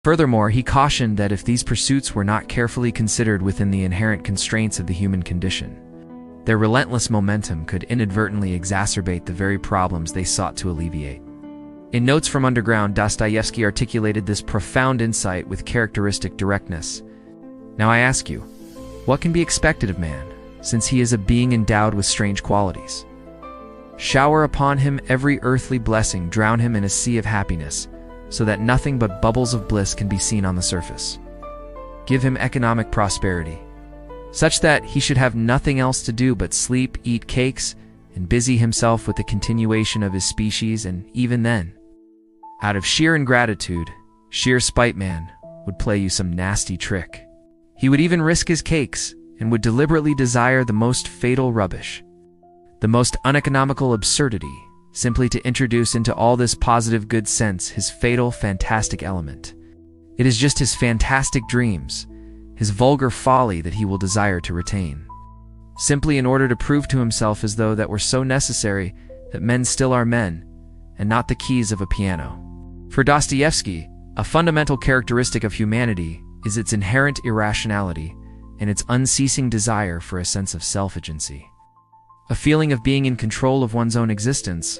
Furthermore, he cautioned that if these pursuits were not carefully considered within the inherent constraints of the human condition, their relentless momentum could inadvertently exacerbate the very problems they sought to alleviate. In Notes from Underground, Dostoevsky articulated this profound insight with characteristic directness. Now I ask you, what can be expected of man, since he is a being endowed with strange qualities? Shower upon him every earthly blessing, drown him in a sea of happiness, so that nothing but bubbles of bliss can be seen on the surface. Give him economic prosperity, such that he should have nothing else to do but sleep, eat cakes, and busy himself with the continuation of his species, and even then, out of sheer ingratitude, sheer spite, man would play you some nasty trick. He would even risk his cakes, and would deliberately desire the most fatal rubbish, the most uneconomical absurdity, simply to introduce into all this positive good sense his fatal, fantastic element. It is just his fantastic dreams, his vulgar folly that he will desire to retain, simply in order to prove to himself as though that were so necessary that men still are men, and not the keys of a piano. For Dostoevsky, a fundamental characteristic of humanity is its inherent irrationality and its unceasing desire for a sense of self-agency, a feeling of being in control of one's own existence,